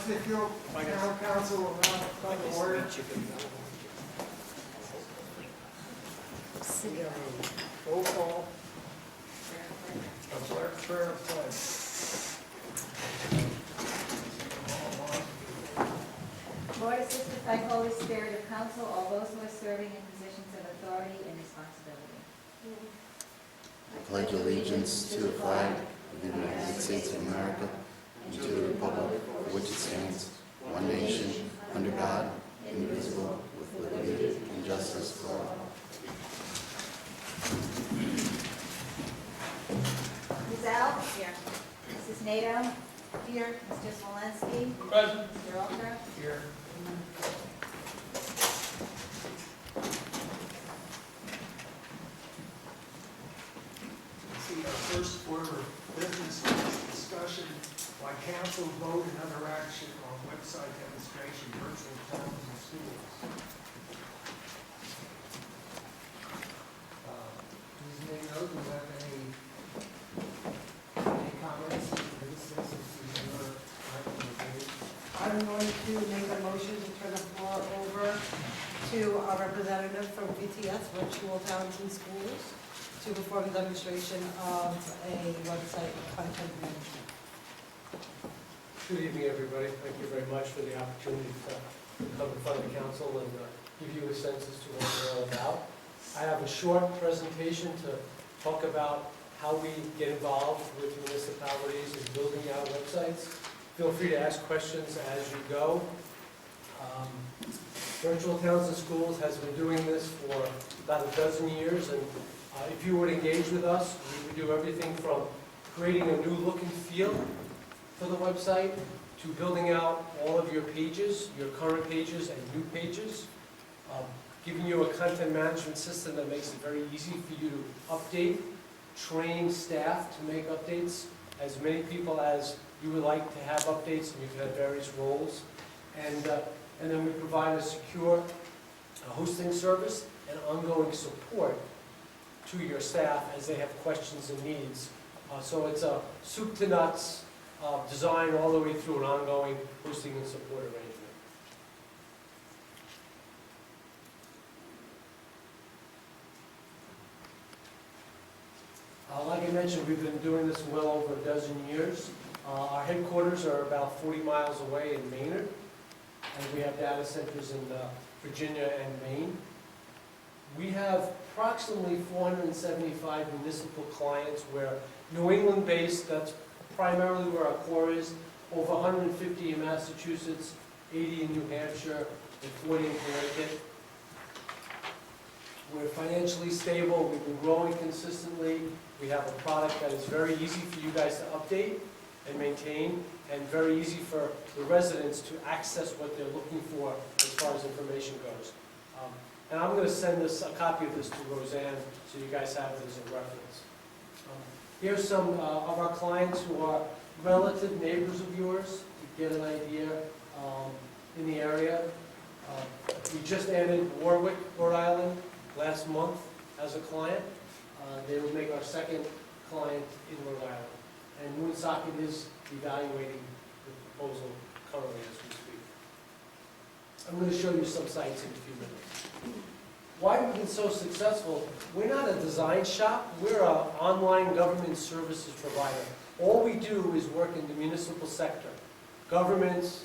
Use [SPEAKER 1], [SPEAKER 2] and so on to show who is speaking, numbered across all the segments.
[SPEAKER 1] Smithfield Town Council will now come to order. Roll call. Prayer of pledge.
[SPEAKER 2] Lord, assist us by Holy Spirit of counsel all those who are serving in positions of authority and responsibility.
[SPEAKER 3] I pledge allegiance to the flag of the United States of America and to the republic for which it stands, one nation, under God, indivisible, with liberty and justice for all.
[SPEAKER 2] Ms. Al? Here. Mrs. Nato? Here. Mr. Smolensky?
[SPEAKER 1] Present.
[SPEAKER 2] Mr. Alter?
[SPEAKER 1] Here. See, our first order of business is discussion by council vote and other action on website demonstration, virtual towns and schools. Ms. Nato, do you have any comments? This is your item of the day.
[SPEAKER 4] I'm going to make a motion to turn the floor over to our representative from VTS, Virtual Towns and Schools, to perform a demonstration of a website content management.
[SPEAKER 5] Good evening, everybody. Thank you very much for the opportunity to come in front of the council and give you a sense as to what we're all about. I have a short presentation to talk about how we get involved with municipalities and building out websites. Feel free to ask questions as you go. Virtual Towns and Schools has been doing this for about a dozen years, and if you would engage with us, we would do everything from creating a new look and feel for the website to building out all of your pages, your current pages and new pages, giving you a content management system that makes it very easy for you to update, train staff to make updates, as many people as you would like to have updates, and you can have various roles. And then we provide a secure hosting service and ongoing support to your staff as they have questions and needs. So it's a soup to nuts design all the way through an ongoing hosting and support arrangement. Like I mentioned, we've been doing this well over a dozen years. Our headquarters are about 40 miles away in Maynard, and we have data centers in Virginia and Maine. We have approximately 475 municipal clients. We're New England-based, that's primarily where our core is, over 150 in Massachusetts, 80 in New Hampshire, and 40 in Connecticut. We're financially stable, we've been growing consistently. We have a product that is very easy for you guys to update and maintain, and very easy for the residents to access what they're looking for as far as information goes. And I'm going to send a copy of this to Roseanne so you guys have it as a reference. Here's some of our clients who are relative neighbors of yours to get an idea in the area. We just added Warwick, Rhode Island last month as a client. They will make our second client in Rhode Island. And Woonsocket is evaluating the proposal currently as we speak. I'm going to show you some sites in a few minutes. Why we've been so successful, we're not a design shop, we're an online government services provider. All we do is work in the municipal sector. Governments,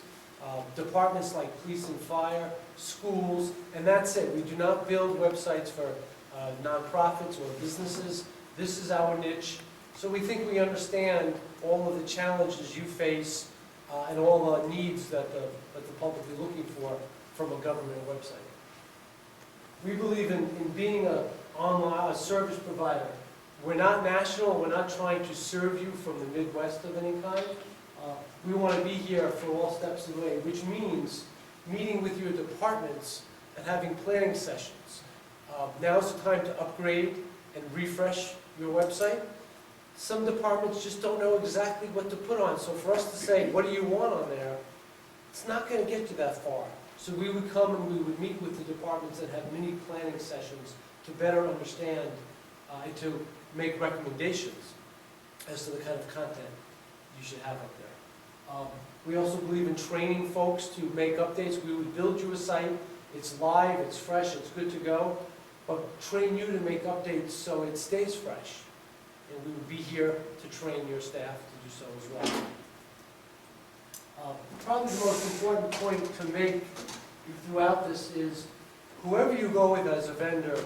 [SPEAKER 5] departments like police and fire, schools, and that's it. We do not build websites for nonprofits or businesses. This is our niche. So we think we understand all of the challenges you face and all the needs that the public is looking for from a government website. We believe in being a service provider. We're not national, we're not trying to serve you from the Midwest of any kind. We want to be here for all steps of the way, which means meeting with your departments and having planning sessions. Now's the time to upgrade and refresh your website. Some departments just don't know exactly what to put on, so for us to say, what do you want on there, it's not going to get you that far. So we would come and we would meet with the departments and have mini planning sessions to better understand and to make recommendations as to the kind of content you should have up there. We also believe in training folks to make updates. We would build you a site, it's live, it's fresh, it's good to go, but train you to make updates so it stays fresh. And we would be here to train your staff to do so as well. Probably the most important point to make throughout this is whoever you go with as a vendor,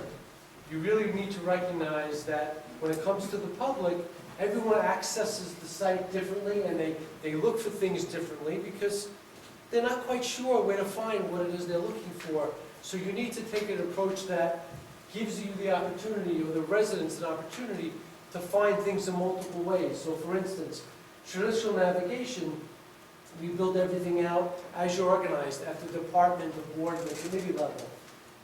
[SPEAKER 5] you really need to recognize that when it comes to the public, everyone accesses the site differently and they look for things differently because they're not quite sure where to find what it is they're looking for. So you need to take an approach that gives you the opportunity, or the residents an opportunity, to find things in multiple ways. So for instance, traditional navigation, we build everything out as you're organized at the department, the board, and the committee level.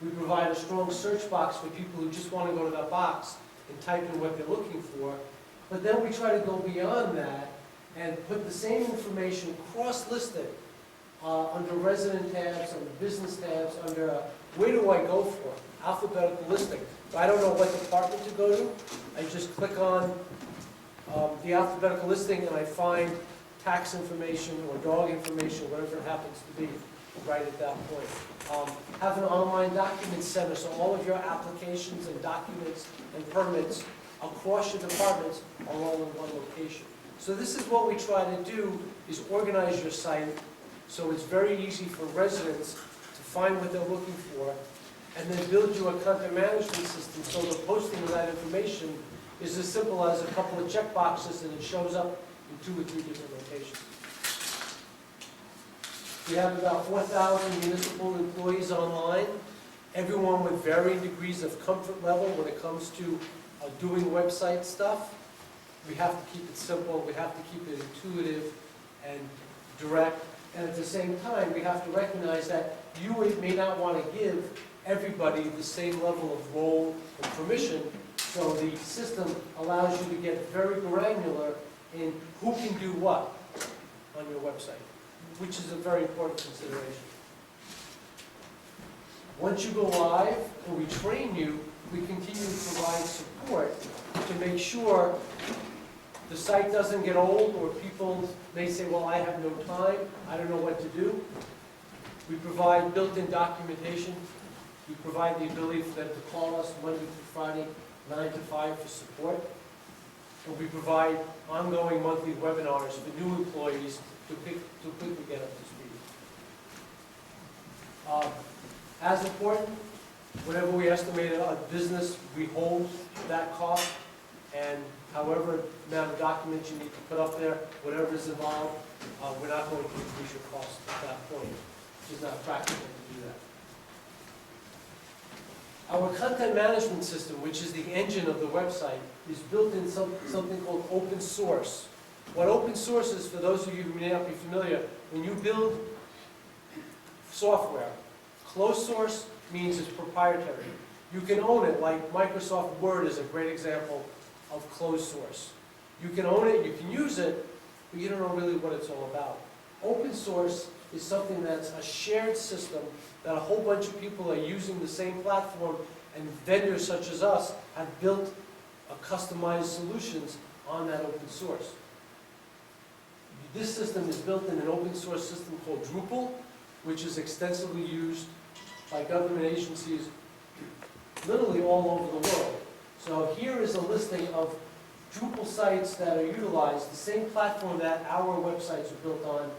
[SPEAKER 5] We provide a strong search box for people who just want to go to that box and type in what they're looking for. But then we try to go beyond that and put the same information cross-listed under resident tabs, under business tabs, under where do I go for? Alphabetical listing. So I don't know what department to go to. I just click on the alphabetical listing and I find tax information or dog information, whatever it happens to be, right at that point. Have an online document center so all of your applications and documents and permits across your departments are all in one location. So this is what we try to do, is organize your site so it's very easy for residents to find what they're looking for, and then build you a content management system so the posting of that information is as simple as a couple of check boxes and it shows up in 2 or 3 different locations. We have about 4,000 municipal employees online, everyone with varying degrees of comfort level when it comes to doing website stuff. We have to keep it simple, we have to keep it intuitive and direct, and at the same time we have to recognize that you may not want to give everybody the same level of role and permission, so the system allows you to get very granular in who can do what on your website, which is a very important consideration. Once you go live and we train you, we continue to provide support to make sure the site doesn't get old, or people may say, well, I have no time, I don't know what to do. We provide built-in documentation. We provide the ability for them to call us Monday through Friday, 9 to 5 for support. And we provide ongoing monthly webinars for new employees to quickly get up to speed. As important, whenever we estimate a business, we hold that cost, and however amount of documents you need to put up there, whatever is involved, we're not going to increase your cost at that point. It's not practical to do that. Our content management system, which is the engine of the website, is built in something called open source. What open source is, for those of you who may not be familiar, when you build software, closed source means it's proprietary. You can own it, like Microsoft Word is a great example of closed source. You can own it, you can use it, but you don't know really what it's all about. Open source is something that's a shared system that a whole bunch of people are using the same platform, and vendors such as us have built customized solutions on that open source. This system is built in an open source system called Drupal, which is extensively used by government agencies literally all over the world. So here is a listing of Drupal sites that are utilized, the same platform that our websites are built on,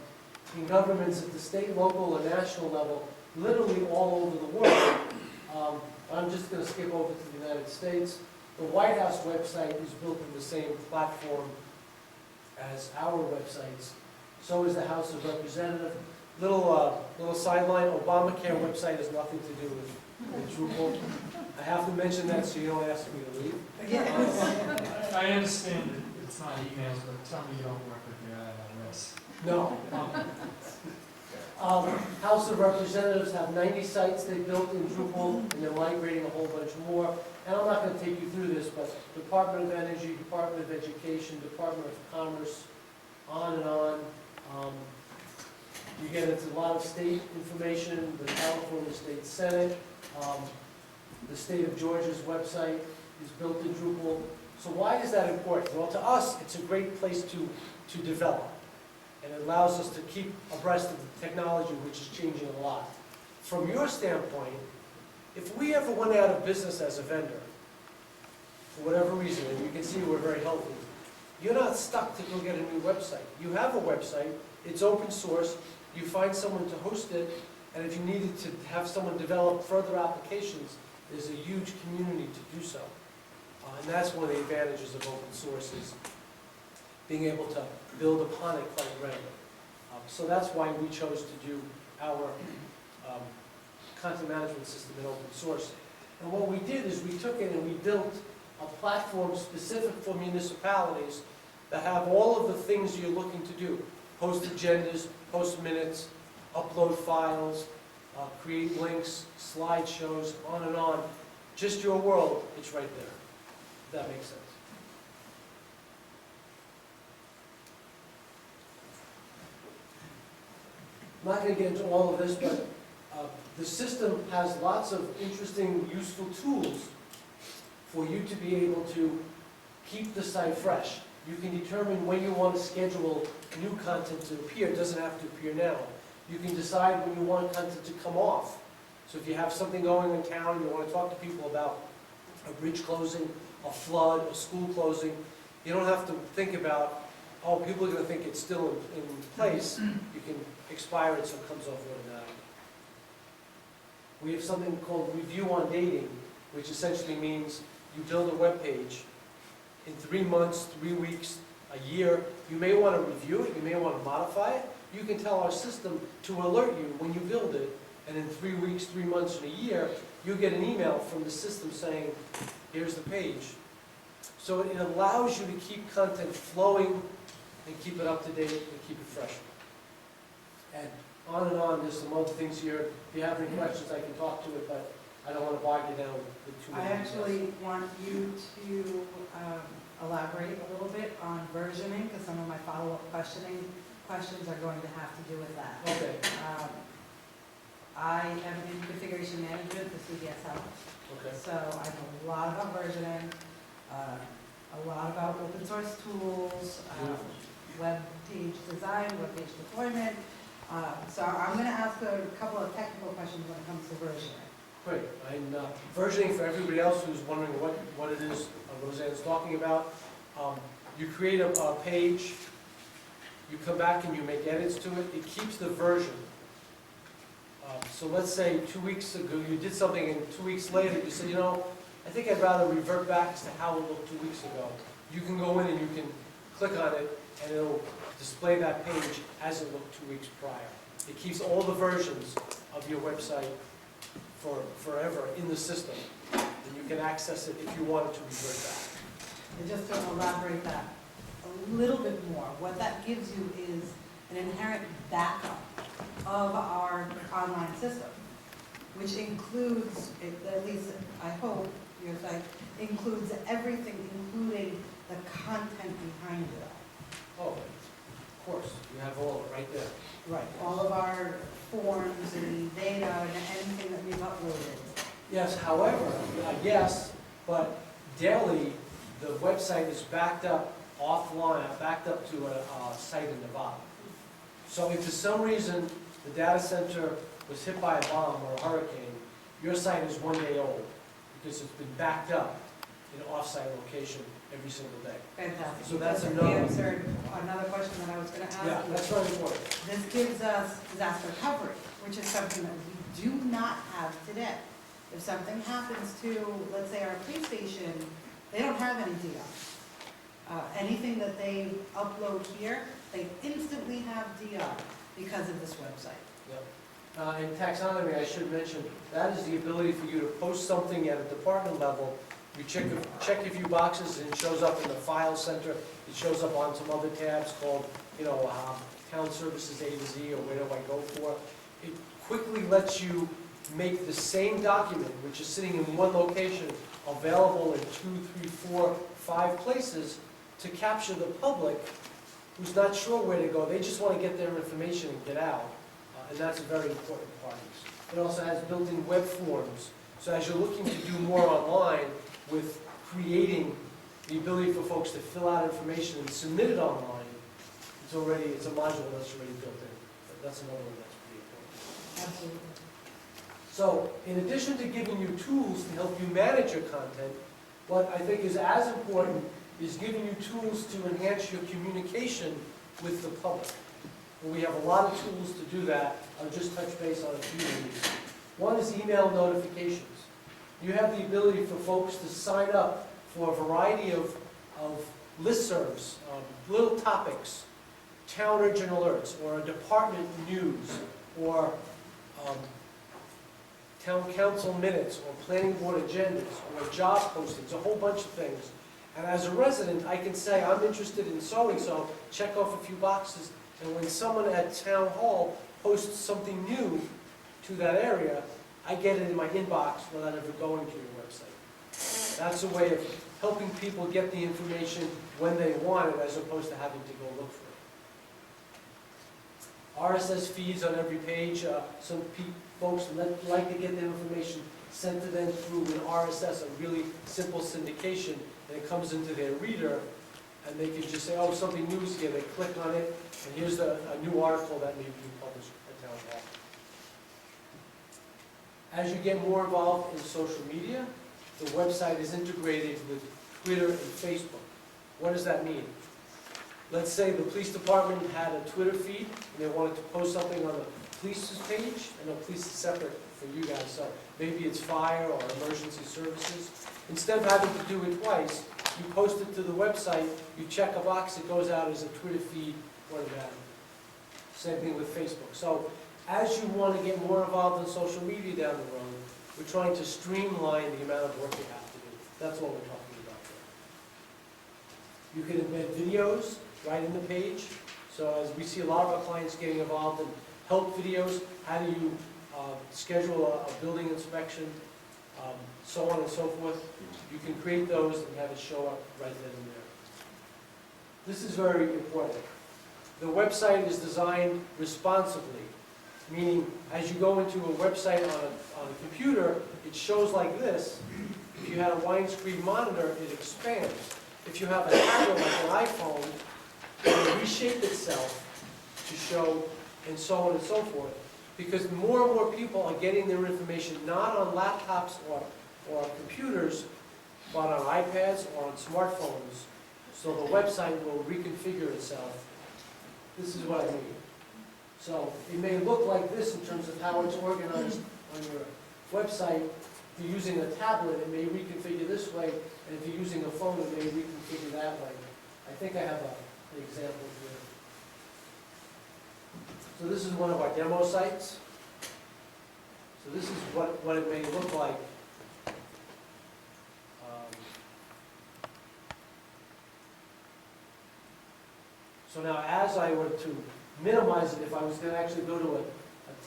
[SPEAKER 5] in governments at the state, local, and national level, literally all over the world. I'm just going to skip over to the United States. The White House website is built on the same platform as our websites. So is the House of Representatives. Little sideline, Obamacare website has nothing to do with Drupal. I have to mention that so you don't ask me to leave.
[SPEAKER 6] I understand that it's not emails, but tell me you don't work with your IRS.
[SPEAKER 5] No. House of Representatives have 90 sites they built in Drupal, and they're migrating a whole bunch more. And I'm not going to take you through this, but Department of Energy, Department of Education, Department of Commerce, on and on. You get into a lot of state information, the California State Senate, the state of Georgia's website is built in Drupal. So why is that important? Well, to us, it's a great place to develop. and it allows us to keep abreast of the technology, which is changing a lot. From your standpoint, if we ever went out of business as a vendor, for whatever reason, and you can see we're very healthy, you're not stuck to go get a new website. You have a website, it's open source, you find someone to host it, and if you needed to have someone develop further applications, there's a huge community to do so. And that's one of the advantages of open source is being able to build upon it quite readily. So that's why we chose to do our content management system in open source. And what we did is we took it and we built a platform specific for municipalities that have all of the things you're looking to do. Post agendas, post minutes, upload files, create links, slideshows, on and on. Just your world, it's right there. If that makes sense. I'm not going to get into all of this, but the system has lots of interesting, useful tools for you to be able to keep the site fresh. You can determine when you want to schedule new content to appear. It doesn't have to appear now. You can decide when you want content to come off. So if you have something going in town, you want to talk to people about a bridge closing, a flood, a school closing, you don't have to think about, oh, people are going to think it's still in place. You can expire it so it comes off automatically. We have something called Review on Dating, which essentially means you build a web page. In 3 months, 3 weeks, a year, you may want to review it, you may want to modify it. You can tell our system to alert you when you build it, and in 3 weeks, 3 months, and a year, you get an email from the system saying, here's the page. So it allows you to keep content flowing and keep it up to date and keep it fresh. And on, there's some other things here. If you have any questions, I can talk to it, but I don't want to bog you down with too many
[SPEAKER 4] I
[SPEAKER 5] details.
[SPEAKER 4] actually want you to elaborate a little bit on versioning, because some of my follow-up questions are going to have to do with that.
[SPEAKER 5] Okay,
[SPEAKER 4] I am in configuration management for CDSL,
[SPEAKER 5] okay.
[SPEAKER 4] so I know a lot about versioning, a lot about open source tools, web page design, web page deployment. So I'm going to ask a couple of technical questions when it comes to versioning.
[SPEAKER 5] Great. And versioning, for everybody else who's wondering what it is Roseanne's talking about, you create a page, you come back and you make edits to it. It keeps the version. So let's say 2 weeks ago you did something and 2 weeks later you said, you know, I think I'd rather revert back to how it looked 2 weeks ago. You can go in and you can click on it and it'll display that page as it looked 2 weeks prior. It keeps all the versions of your website for forever in the system, and you can access it if you wanted to revert back.
[SPEAKER 4] And just to elaborate that a little bit more, what that gives you is an inherent backup of our online system, which includes, at least I hope your site includes everything, including the content behind it.
[SPEAKER 5] Oh, of course, you have all of it right there.
[SPEAKER 4] Right, all of our forms and data and anything that we've uploaded.
[SPEAKER 5] Yes, however, yes, but daily, the website is backed up offline, backed up to a site in Nevada. So if for some reason the data center was hit by a bomb or a hurricane, your site is 1 day old because it's been backed up in an off-site location every single day.
[SPEAKER 4] Fantastic.
[SPEAKER 5] So that's
[SPEAKER 4] You
[SPEAKER 5] another-
[SPEAKER 4] answered another question that I was going to ask.
[SPEAKER 5] Yeah,
[SPEAKER 4] you.
[SPEAKER 5] that's very important.
[SPEAKER 4] This gives us disaster recovery, which is something that we do not have today. If something happens to, let's say, our police station, they don't have any DR. Anything that they upload here, they instantly have DR because of this website.
[SPEAKER 5] Yep. In taxonomy, I should mention, that is the ability for you to post something at a department level. You check a few boxes and it shows up in the file center. It shows up on some other tabs called, town services A to Z or whatever I go for. It quickly lets you make the same document, which is sitting in one location, available in 2, 3, 4, 5 places to capture the public who's not sure where to go. They just want to get their information and get out. And that's a very important part of this. It also has built-in web forms. So as you're looking to do more online with creating the ability for folks to fill out information and submit it online, it's a module that's already built in. That's another one that's pretty important.
[SPEAKER 4] Absolutely.
[SPEAKER 5] So, in addition to giving you tools to help you manage your content, what I think is as important is giving you tools to enhance your communication with the public. And we have a lot of tools to do that. I'll just touch base on a few of these. One is email notifications. You have the ability for folks to sign up for a variety of listservs, little topics, town urgent alerts, or a department news, or town council minutes, or planning board agendas, or job postings, a whole bunch of things. And as a resident, I can say, I'm interested in so-and-so, check off a few boxes, and when someone at town hall posts something new to that area, I get it in my inbox without ever going to your website. That's a way of helping people get the information when they want it, as opposed to having to go look for it. RSS feeds on every page. Some folks like to get their information sent to them through an RSS, a really simple syndication, and it comes into their reader, and they can just say, oh, something new is here. They click on it, and here's a new article that may be published at Town Hall. As you get more involved in social media, the website is integrated with Twitter and Facebook. What does that mean? Let's say the police department had a Twitter feed, and they wanted to post something on the police's page. I know police is separate for you guys, so maybe it's fire or emergency services. Instead of having to do it twice, you post it to the website, you check a box, it goes out as a Twitter feed, or that. Same thing with Facebook. So as you want to get more involved in social media down the road, we're trying to streamline the amount of work you have to do. That's what we're talking about there. You can embed videos right in the page. So as we see a lot of our clients getting involved in help videos, how do you schedule a building inspection, so on and so forth. You can create those and have it show up right then and there. This is very important. The website is designed responsibly, meaning as you go into a website on a computer, it shows like this. If you had a widescreen monitor, it expands. If you have a tablet like an iPhone, it will reshape itself to show, and so on and so forth. Because more and more people are getting their information not on laptops or computers, but on iPads or on smartphones. So the website will reconfigure itself. This is what I mean. So it may look like this in terms of how it's organized on your website. If you're using a tablet, it may reconfigure this way, and if you're using a phone, it may reconfigure that way. I think I have an example here. So this is one of our demo sites. So this is what it may look like. So now as I were to minimize it, if I was going to actually go to a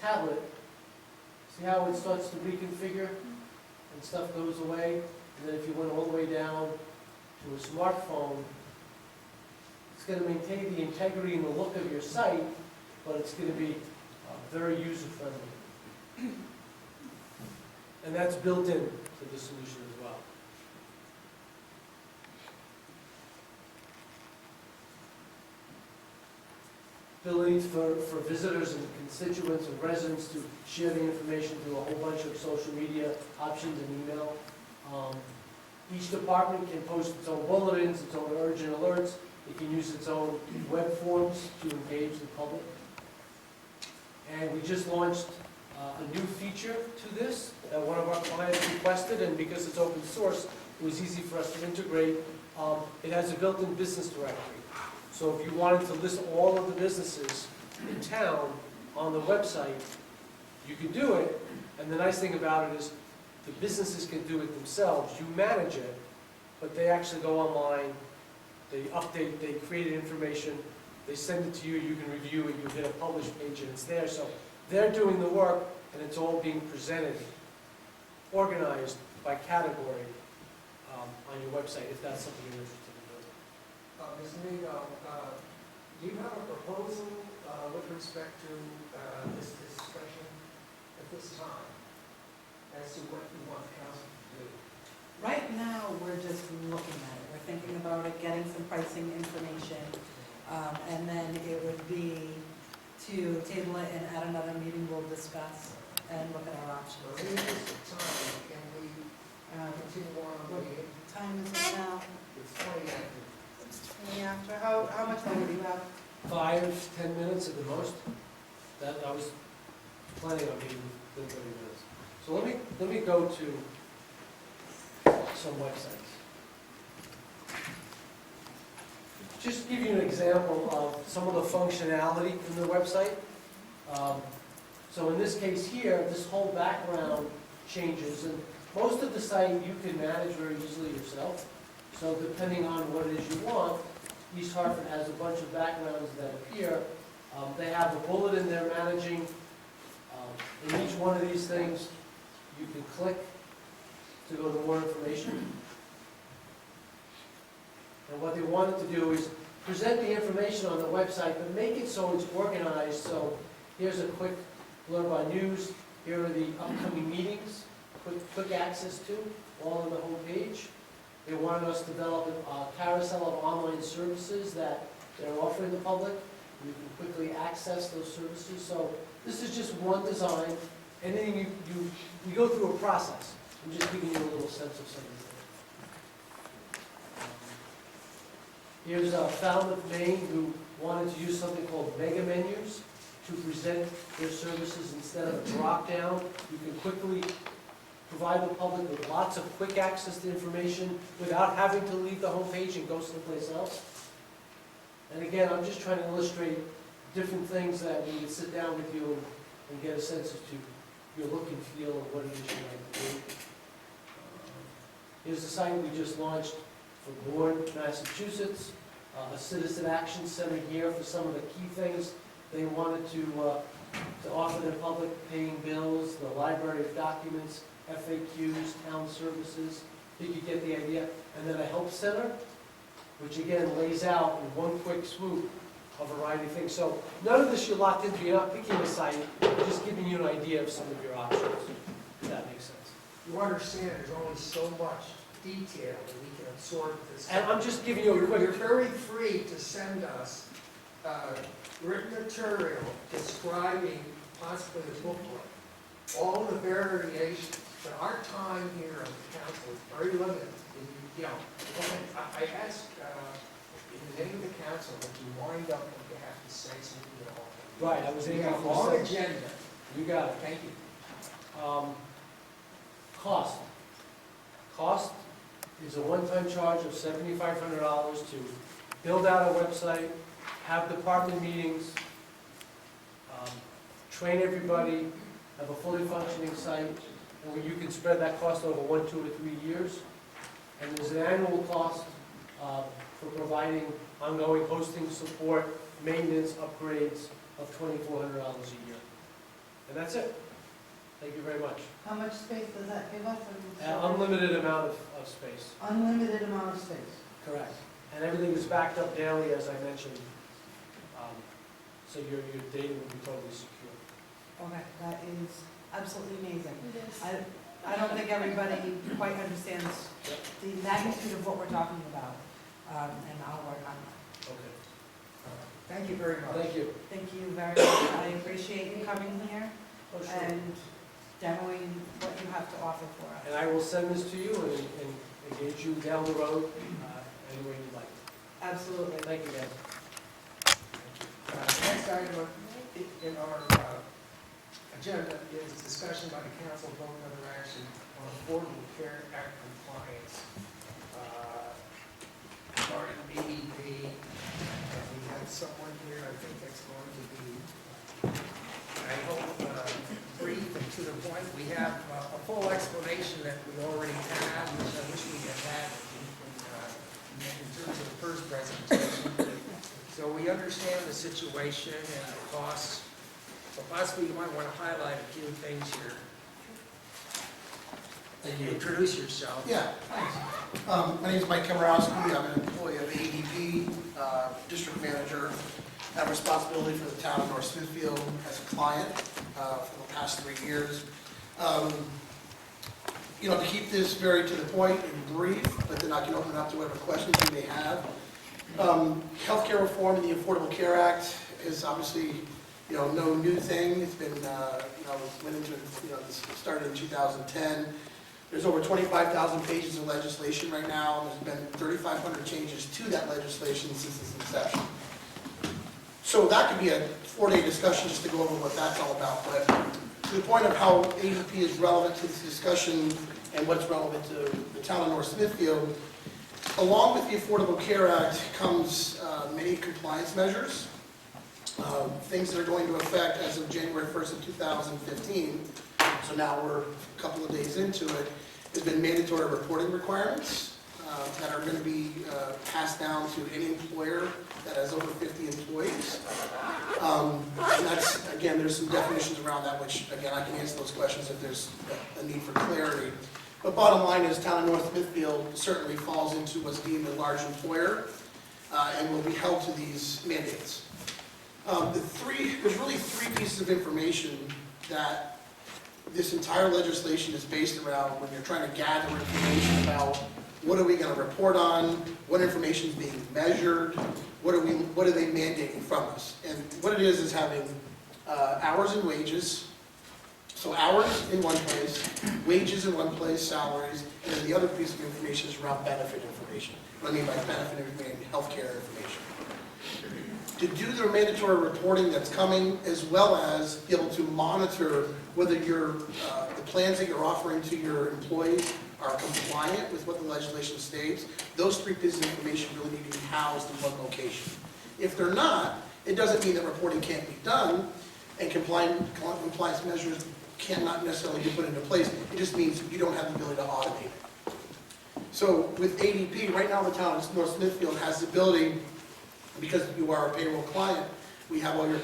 [SPEAKER 5] tablet, see how it starts to reconfigure and stuff goes away? And then if you went all the way down to a smartphone, it's going to maintain the integrity and the look of your site, but it's going to be very user-friendly. And that's built in to the solution as well. Ability for visitors and constituents and residents to share the information through a whole bunch of social media options and email. Each department can post its own bulletins, its own urgent alerts. It can use its own web forms to engage the public. And we just launched a new feature to this that one of our clients requested, and because it's open source, it was easy for us to integrate. It has a built-in business directory. So if you wanted to list all of the businesses in town on the website, you could do it. And the nice thing about it is the businesses can do it themselves. You manage it, but they actually go online, they update, they create information, they send it to you, you can review it, you hit a publish page and it's there. So they're doing the work and it's all being presented, organized by category on your website, if that's something you're interested in doing.
[SPEAKER 1] Ms. Nago, do you have a proposal with respect to this discussion at this time as to what you want the council to do?
[SPEAKER 4] Right now, we're just looking at it. We're thinking about it, getting some pricing information. And then it would be to table it and at another meeting we'll discuss and look at our
[SPEAKER 1] So
[SPEAKER 4] options.
[SPEAKER 1] in the interest of time, can we continue on the meeting?
[SPEAKER 4] Time is it now?
[SPEAKER 1] It's 20 after.
[SPEAKER 4] It's 20 after. How much longer do you have?
[SPEAKER 5] 5-10 minutes at the most. That, I was planning on being within 30 minutes. So let me go to some websites. Just to give you an example of some of the functionality in the website. So in this case here, this whole background changes, and most of the site you can manage very easily yourself. So depending on what it is you want, East Hartford has a bunch of backgrounds that appear. They have a bullet in there managing. In each one of these things, you can click to go to more information. And what they wanted to do is present the information on the website, but make it so it's organized. So here's a quick blurb on news. Here are the upcoming meetings, quick access to, all on the home page. They wanted us to develop a carousel of online services that they're offering the public. You can quickly access those services. So this is just one design, and then you go through a process. I'm just giving you a little sense of some of the things. Here's Falmouth, Maine, who wanted to use something called mega menus to present their services instead of a drop-down. You can quickly provide the public with lots of quick access to information without having to leave the home page and go someplace else. And again, I'm just trying to illustrate different things that we would sit down with you and get a sense as to your look and feel of what it is you like to do. Here's the site we just launched for Bourne, Massachusetts, a citizen action center here for some of the key things they wanted to offer the public: paying bills, the library of documents, FAQs, town services. You could get the idea. And then a help center, which again lays out in one quick swoop a variety of things. So none of this you're locked into. You're not picking a site. We're just giving you an idea of some of your options, if that makes sense.
[SPEAKER 1] You understand there's only so much detail that we can absorb this.
[SPEAKER 5] And I'm just giving you a quick...
[SPEAKER 1] You're very free to send us written material describing possibly the booklet, all the variations, but our time here on the council is very limited. You know, I ask in the name of the council that you wind up when you have to say something at all.
[SPEAKER 5] Right, I was
[SPEAKER 1] We
[SPEAKER 5] aiming
[SPEAKER 1] have a
[SPEAKER 5] for
[SPEAKER 1] long
[SPEAKER 5] some-
[SPEAKER 1] agenda.
[SPEAKER 5] You got it.
[SPEAKER 1] Thank you.
[SPEAKER 5] Cost. Cost is a one-time charge of $7,500 to build out a website, have department meetings, train everybody, have a fully functioning site, and where you can spread that cost over 1, 2, or 3 years. And there's an annual cost for providing ongoing hosting, support, maintenance, upgrades of $2,400 a year. And that's it. Thank you very much.
[SPEAKER 4] How much space does that give us?
[SPEAKER 5] Unlimited amount of space.
[SPEAKER 4] Unlimited amount of space.
[SPEAKER 5] Correct. And everything is backed up daily, as I mentioned. So your data will be totally secure.
[SPEAKER 4] Okay, that is absolutely amazing. I don't think everybody quite understands the magnitude of what we're talking about, and I'll work on that.
[SPEAKER 5] Okay.
[SPEAKER 1] Thank you very much.
[SPEAKER 5] Thank you.
[SPEAKER 4] Thank you very much. I appreciate you coming here
[SPEAKER 5] Oh, sure.
[SPEAKER 4] and demoing what you have to offer for us.
[SPEAKER 5] And I will send this to you and engage you down the road any way you'd like.
[SPEAKER 4] Absolutely.
[SPEAKER 5] Thank you, guys.
[SPEAKER 1] Next item in our agenda is discussion by the council vote and other action on Affordable Care Act compliance. Regarding BEP, we have someone here, I think that's going to be, I hope, brief and to the point. We have a full explanation that we already have, which I wish we had had in terms of the first presentation. So we understand the situation and the costs, but possibly you might want to highlight a few things here.
[SPEAKER 7] Thank you.
[SPEAKER 1] Introduce yourself.
[SPEAKER 7] Yeah, thanks. My name is Mike Kamarowski. I'm an employee of ADP, district manager. I have responsibility for the town of North Smithfield as a client for the past 3 years. To keep this very to the point and brief, but then I can open it up to whatever questions you may have. Healthcare reform and the Affordable Care Act is obviously, no new thing. It's been, this started in 2010. There's over 25,000 pages of legislation right now. There's been 3,500 changes to that legislation since its inception. So that could be a 4-day discussion just to go over what that's all about. But to the point of how ADP is relevant to this discussion and what's relevant to the town of North Smithfield, along with the Affordable Care Act comes many compliance measures, things that are going to affect as of January 1st of 2015. So now we're a couple of days into it. There's been mandatory reporting requirements that are going to be passed down to any employer that has over 50 employees. And that's, again, there's some definitions around that, which, again, I can answer those questions if there's a need for clarity. But bottom line is, town of North Smithfield certainly falls into what's deemed a large employer and will be held to these mandates. There's really three pieces of information that this entire legislation is based around when you're trying to gather information about what are we going to report on, what information is being measured, what are they mandating from us. And what it is having hours and wages. So hours in one place, wages in one place, salaries, and then the other piece of information is around benefit information. What I mean by benefit information, healthcare information. To do the mandatory reporting that's coming, as well as be able to monitor whether the plans that you're offering to your employees are compliant with what the legislation states, those three pieces of information really need to be housed in one location. If they're not, it doesn't mean that reporting can't be done, and compliance measures cannot necessarily be put into place. It just means you don't have the ability to automate it. So with ADP, right now the town of North Smithfield has the ability, because you are a payroll client, we have all your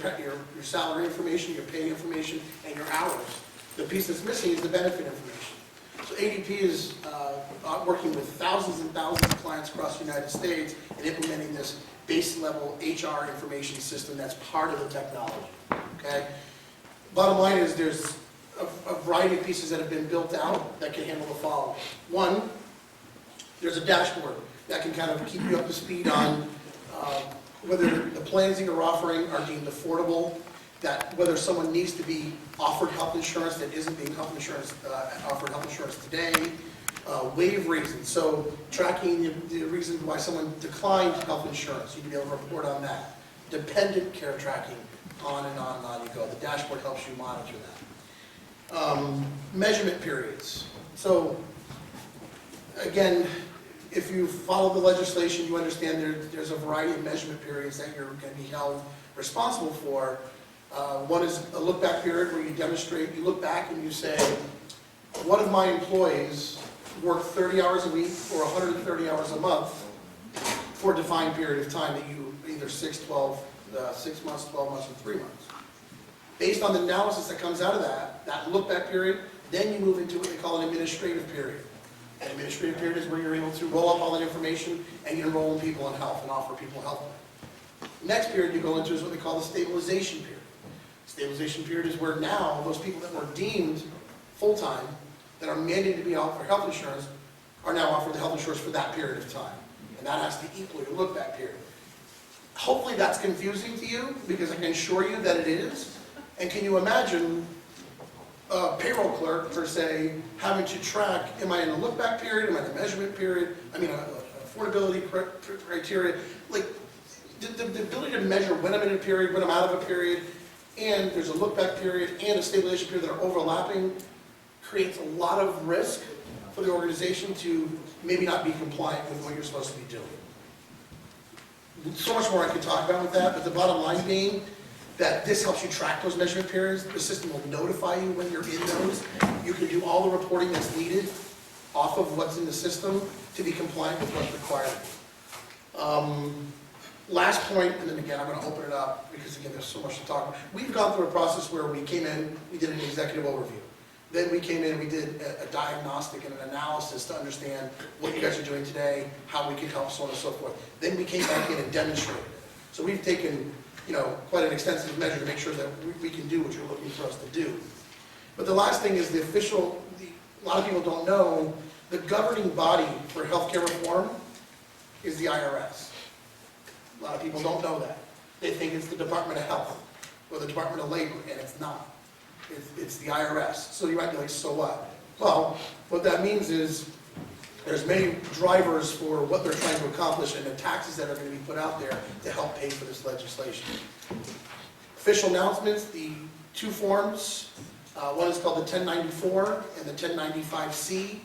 [SPEAKER 7] salary information, your pay information, and your hours. The piece that's missing is the benefit information. So ADP is working with thousands and thousands of clients across the United States and implementing this base level HR information system that's part of the technology. Okay? Bottom line is there's a variety of pieces that have been built out that can handle the following. One, there's a dashboard that can kind of keep you up to speed on whether the plans that you're offering are deemed affordable, that whether someone needs to be offered health insurance that isn't being offered health insurance today, waive reasons. So tracking the reason why someone declined health insurance, you'd be able to report on that. Dependent care tracking, on and on and on you go. The dashboard helps you monitor that. Measurement periods. So again, if you follow the legislation, you understand there's a variety of measurement periods that you're going to be held responsible for. One is a look-back period where you demonstrate, you look back and you say, one of my employees worked 30 hours a week or 130 hours a month for a defined period of time that you, either 6 months, 12 months, or 3 months. Based on the analysis that comes out of that look-back period, then you move into what they call an administrative period. An administrative period is where you're able to roll up all that information and you enroll people in health and offer people health. The next period you go into is what they call the stabilization period. Stabilization period is where now those people that were deemed full-time, that are mandated to be out for health insurance, are now offered the health insurance for that period of time. And that has to equal your look-back period. Hopefully that's confusing to you, because I can assure you that it is. And can you imagine a payroll clerk, per se, having to track, am I in a look-back period, am I in a measurement period, affordability criteria, like the ability to measure when I'm in a period, when I'm out of a period, and there's a look-back period and a stabilization period that are overlapping, creates a lot of risk for the organization to maybe not be compliant with what you're supposed to be doing. So much more I could talk about with that, but the bottom line being that this helps you track those measurement periods. The system will notify you when you're in those. You can do all the reporting that's needed off of what's in the system to be compliant with what's required. Last point, and then again, I'm going to open it up because again, there's so much to talk about. We've gone through a process where we came in, we did an executive overview. Then we came in, we did a diagnostic and an analysis to understand what you guys are doing today, how we can help, so on and so forth. Then we came back in and demonstrated it. So we've taken, quite an extensive measure to make sure that we can do what you're looking for us to do. But the last thing is a lot of people don't know, the governing body for healthcare reform is the IRS. A lot of people don't know that. They think it's the Department of Health or the Department of Labor, and it's not. It's the IRS. So you might be like, so what? Well, what that means is there's many drivers for what they're trying to accomplish and the taxes that are going to be put out there to help pay for this legislation. Official announcements, the two forms, one is called the 1094 and the 1095C.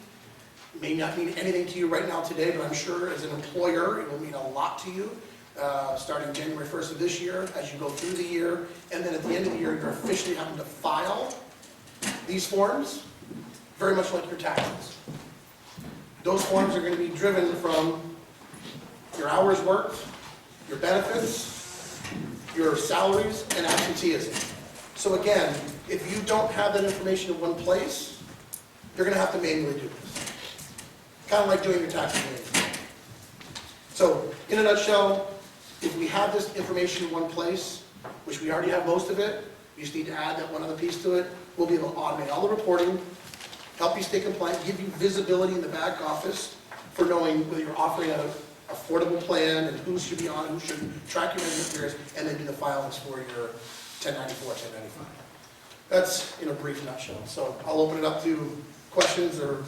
[SPEAKER 7] It may not mean anything to you right now today, but I'm sure as an employer it will mean a lot to you. Starting January 1st of this year, as you go through the year, and then at the end of the year, you're officially having to file these forms, very much like your taxes. Those forms are going to be driven from your hours worked, your benefits, your salaries, and absenteeism. So again, if you don't have that information in one place, you're going to have to manually do this. Kind of like doing your taxes manually. So in a nutshell, if we have this information in one place, which we already have most of it, we just need to add that one other piece to it, we'll be able to automate all the reporting, help you stay compliant, give you visibility in the back office for knowing whether you're offering an affordable plan and who should be on, who shouldn't, track your affairs, and then do the filings for your 1094, 1095. That's in a brief nutshell. So I'll open it up to questions or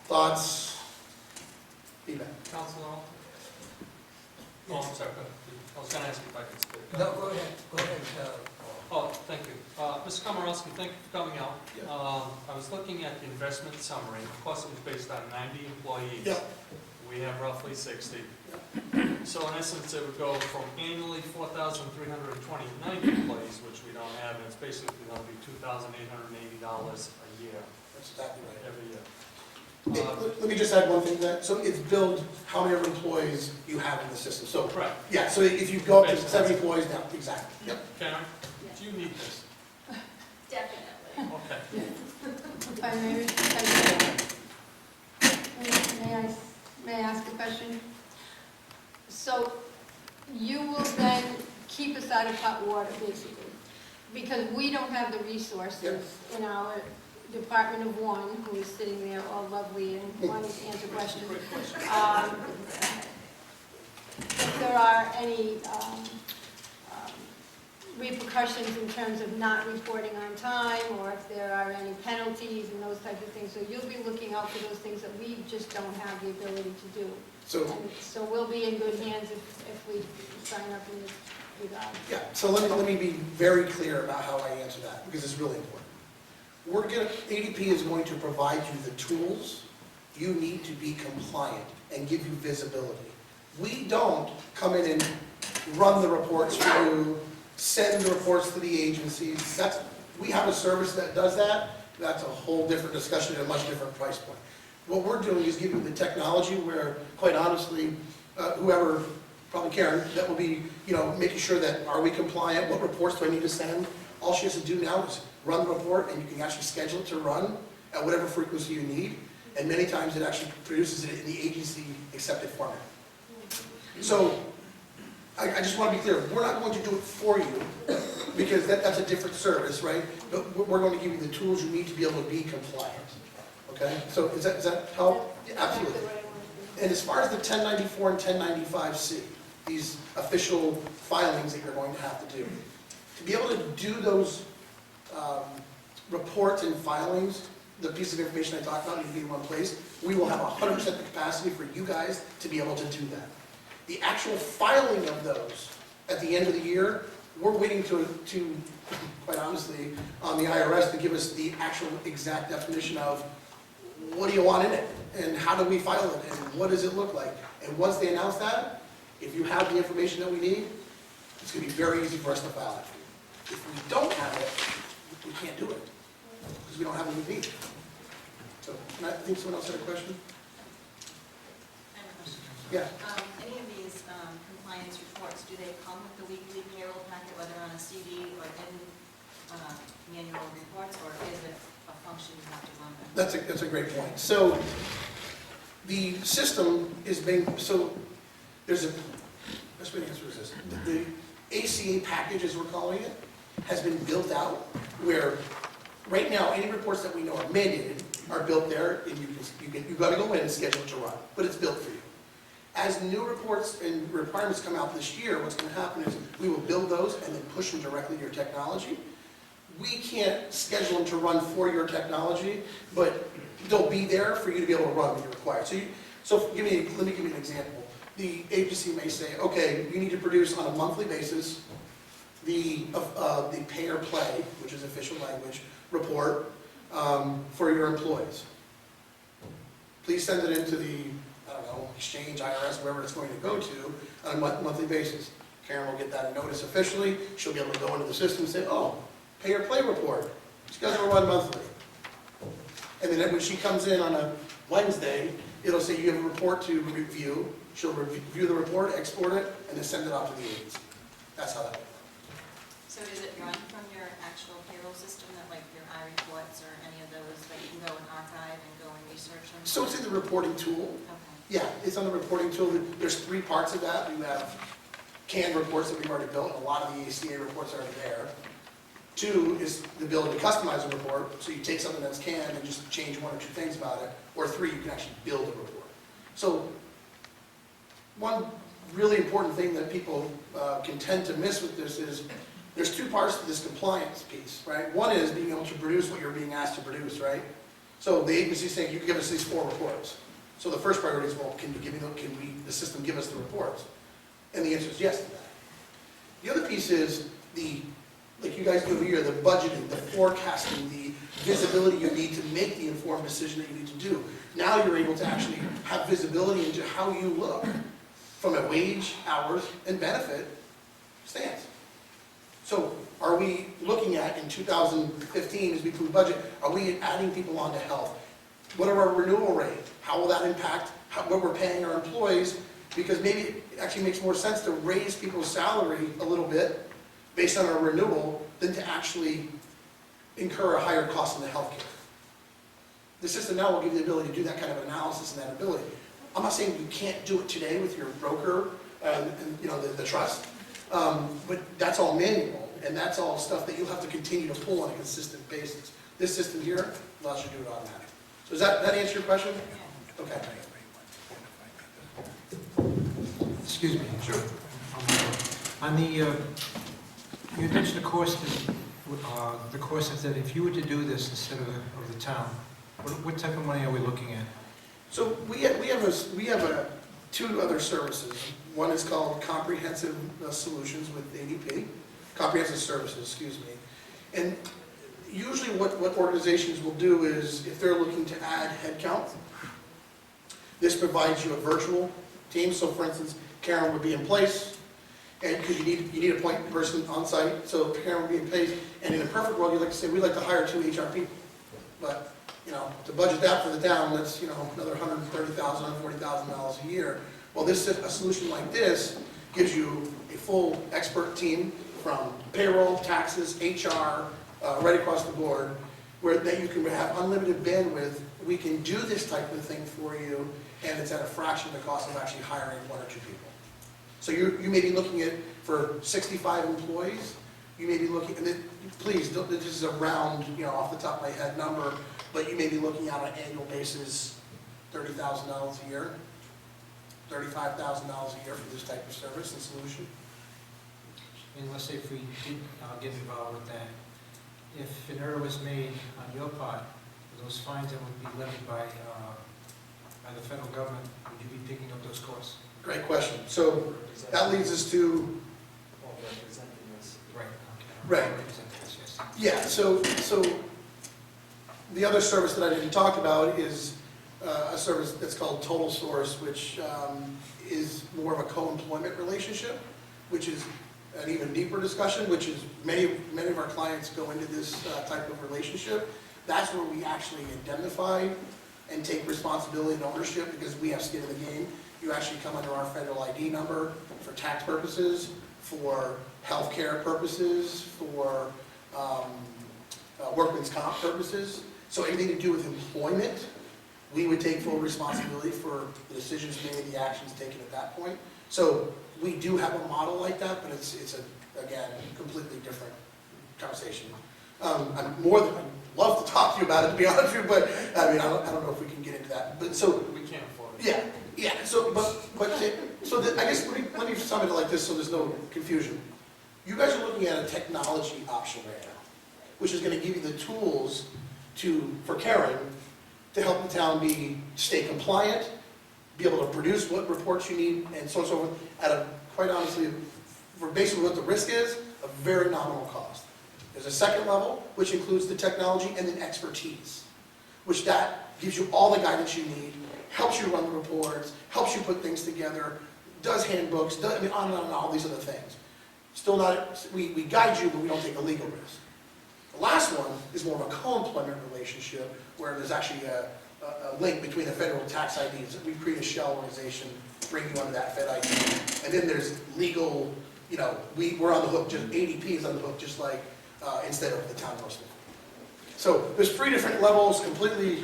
[SPEAKER 7] thoughts, feedback.
[SPEAKER 6] Councilor? Oh, I'm sorry, go ahead. I was going to ask you if I could speak.
[SPEAKER 1] No, go ahead, go ahead.
[SPEAKER 6] Oh, thank you. Mr. Komorowski, thank you for coming out.
[SPEAKER 7] Yeah.
[SPEAKER 6] I was looking at the investment summary. Of course, it was based on 90 employees.
[SPEAKER 7] Yep.
[SPEAKER 6] We have roughly 60. So in essence, it would go from annually 4,320 employees, which we don't have, and it's basically going to be $2,880 a year,
[SPEAKER 7] That's exactly right.
[SPEAKER 6] every year.
[SPEAKER 7] Hey, let me just add one thing to that. So it's billed how many employees you have in the system. So,
[SPEAKER 6] Correct.
[SPEAKER 7] yeah, so if you go up to 70 employees now, exactly. Yep.
[SPEAKER 6] Karen, do you need this?
[SPEAKER 2] Definitely.
[SPEAKER 6] Okay.
[SPEAKER 8] If I may I ask a question? So you will then keep us out of hot water, basically, because we don't have the resources in our Department of One, who is sitting there all lovely and wanting to answer questions. If there are any repercussions in terms of not reporting on time, or if there are any penalties and those types of things. So you'll be looking out for those things that we just don't have the ability to do.
[SPEAKER 7] So,
[SPEAKER 8] And so we'll be in good hands if we sign up in this regard.
[SPEAKER 7] yeah, so let me be very clear about how I answer that, because it's really important. ADP is going to provide you the tools you need to be compliant and give you visibility. We don't come in and run the reports for you, send the reports to the agencies. We have a service that does that. That's a whole different discussion at a much different price point. What we're doing is giving you the technology where, quite honestly, whoever, probably Karen, that will be, making sure that, are we compliant? What reports do I need to send? All she has to do now is run the report, and you can actually schedule it to run at whatever frequency you need. And many times it actually produces it in the agency accepted format. So, I just want to be clear, we're not going to do it for you, because that's a different service, right? But we're going to give you the tools you need to be able to be compliant, okay? So does that help? Yeah, absolutely.
[SPEAKER 8] Exactly what I wanted to do.
[SPEAKER 7] And as far as the 1094 and 1095C, these official filings that you're going to have to do, to be able to do those reports and filings, the piece of information I talked about need to be in one place, we will have 100% the capacity for you guys to be able to do that. The actual filing of those at the end of the year, we're waiting to quite honestly, on the IRS to give us the actual exact definition of what do you want in it, and how do we file it, and what does it look like. And once they announce that, if you have the information that we need, it's going to be very easy for us to file it for you. If we don't have it, we can't do it, because we don't have what we need. So, I think someone else had a question?
[SPEAKER 9] I have a question.
[SPEAKER 7] Yeah.
[SPEAKER 9] Any of these compliance reports, do they come with the weekly payroll packet, whether on a CD or in manual reports, or is it a function you have to run them?
[SPEAKER 7] That's a great point. So the system is being, so there's a, best way to answer this, the ACA package, as we're calling it, has been built out where right now any reports that we know are mandated are built there, and you got to go in and schedule it to run, but it's built for you. As new reports and requirements come out this year, what's going to happen is we will build those and then push them directly to your technology. We can't schedule them to run for your technology, but they'll be there for you to be able to run when you're required. So, let me give you an example. The agency may say, okay, you need to produce on a monthly basis the pay or play, which is official language, report for your employees. Please send it into the, I don't know, exchange, IRS, wherever it's going to go to on a monthly basis. Karen will get that notice officially. She'll be able to go into the system and say, oh, pay or play report. It's going to run monthly. And then when she comes in on a Wednesday, it'll say you have a report to review. She'll review the report, export it, and then send it off to the agency. That's how that works.
[SPEAKER 9] So is it run from your actual payroll system, that like your iReports or any of those, that you can go and archive and go and research them?
[SPEAKER 7] So it's in the reporting tool.
[SPEAKER 9] Okay.
[SPEAKER 7] Yeah, it's on the reporting tool. There's 3 parts of that. You have canned reports that we've already built. A lot of the ACA reports are already there. 2 is the ability to customize a report. So you take something that's canned and just change 1 or 2 things about it. Or 3, you can actually build a report. So one really important thing that people can tend to miss with this is there's 2 parts to this compliance piece, right? One is being able to produce what you're being asked to produce, right? So the agency's saying, you can give us these 4 reports. So the first priority is, well, can the system give us the reports? And the answer is yes to that. The other piece is like you guys do here, the budgeting, the forecasting, the visibility you need to make the informed decision that you need to do. Now you're able to actually have visibility into how you look from a wage, hours, and benefit stance. So are we looking at, in 2015, as we do budget, are we adding people onto health? What are our renewal rate? How will that impact what we're paying our employees? Because maybe it actually makes more sense to raise people's salary a little bit based on our renewal than to actually incur a higher cost in the healthcare. The system now will give you the ability to do that kind of analysis and that ability. I'm not saying you can't do it today with your broker and the trust, but that's all manual, and that's all stuff that you'll have to continue to pull on a consistent basis. This system here allows you to do it automatically. So does that answer your question? Okay.
[SPEAKER 10] Excuse me. Sure. On the, you mentioned the cost is that if you were to do this instead of the town, what type of money are we looking at?
[SPEAKER 7] So we have 2 other services. One is called Comprehensive Solutions with ADP, Comprehensive Services, excuse me. And usually what organizations will do is, if they're looking to add headcount, this provides you a virtual team. So for instance, Karen would be in place, and because you need a point person on site, so Karen would be in place. And in a perfect world, you'd like to say, we'd like to hire 2 HR people. But to budget that for the town, that's another $130,000, $140,000 a year. Well, a solution like this gives you a full expert team from payroll, taxes, HR, right across the board, that you can have unlimited bandwidth. We can do this type of thing for you, and it's at a fraction of the cost of actually hiring 1 or 2 people. So you may be looking at, for 65 employees, you may be looking, and please, this is a round, off the top of my head number, but you may be looking at on an annual basis, $30,000 a year, $35,000 a year for this type of service and solution.
[SPEAKER 10] And let's say if we did get involved with that, if an error was made on your part, those fines that would be levied by the federal government, would you be picking up those costs?
[SPEAKER 7] Great question. So that leads us to,
[SPEAKER 10] Right.
[SPEAKER 7] Right.
[SPEAKER 10] Yes.
[SPEAKER 7] yeah, so the other service that I didn't talk about is a service that's called Total Source, which is more of a co-employment relationship, which is an even deeper discussion, which is many of our clients go into this type of relationship. That's where we actually indemnify and take responsibility and ownership, because we have skin in the game. You actually come under our federal ID number for tax purposes, for healthcare purposes, for workman's comp purposes. So anything to do with employment, we would take full responsibility for the decisions made, the actions taken at that point. So we do have a model like that, but it's again, completely different conversation. I'd love to talk to you about it, to be honest with you, but I mean, I don't know if we can get into that. But so
[SPEAKER 6] We can't afford it.
[SPEAKER 7] yeah, Yeah, so, I guess, let me sum it like this so there's no confusion. You guys are looking at a technology option right now, which is gonna give you the tools for Karen, to help the town stay compliant, be able to produce what reports you need, and so on and so forth, at a, quite honestly, for basically what the risk is, a very nominal cost. There's a second level, which includes the technology and then expertise, which that gives you all the guidance you need, helps you run the reports, helps you put things together, does handbooks, I mean, on and on and all these other things. Still not, we guide you, but we don't take a legal risk. The last one is more of a co-employment relationship, where there's actually a link between the federal tax IDs. We create a shell organization, bring you under that Fed ID. And then there's legal, we're on the hook, just ADP is on the hook, just like, instead of the town of North Smithfield. So there's 3 different levels, completely,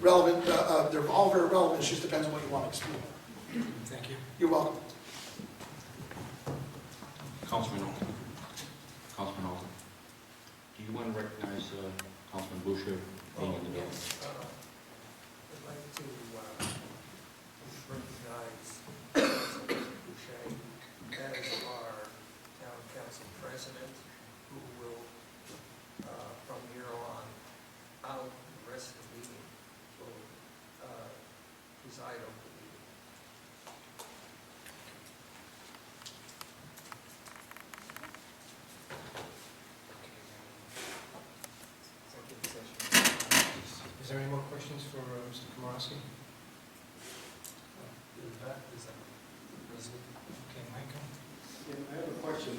[SPEAKER 7] relevant. They're all very relevant, it just depends on what you want to explore.
[SPEAKER 10] Thank you.
[SPEAKER 7] You're welcome.
[SPEAKER 11] Councilman Alton. Councilman Alton. Do you want to recognize Councilman Boucher being in the building?
[SPEAKER 1] I'd like to recognize Councilman Boucher as our town council president, who will, from here on out, the rest of the meeting, will preside over the meeting. Executive session.
[SPEAKER 10] Is there any more questions for Mr. Komorowski? Okay, Michael?
[SPEAKER 12] Yeah, I have a question.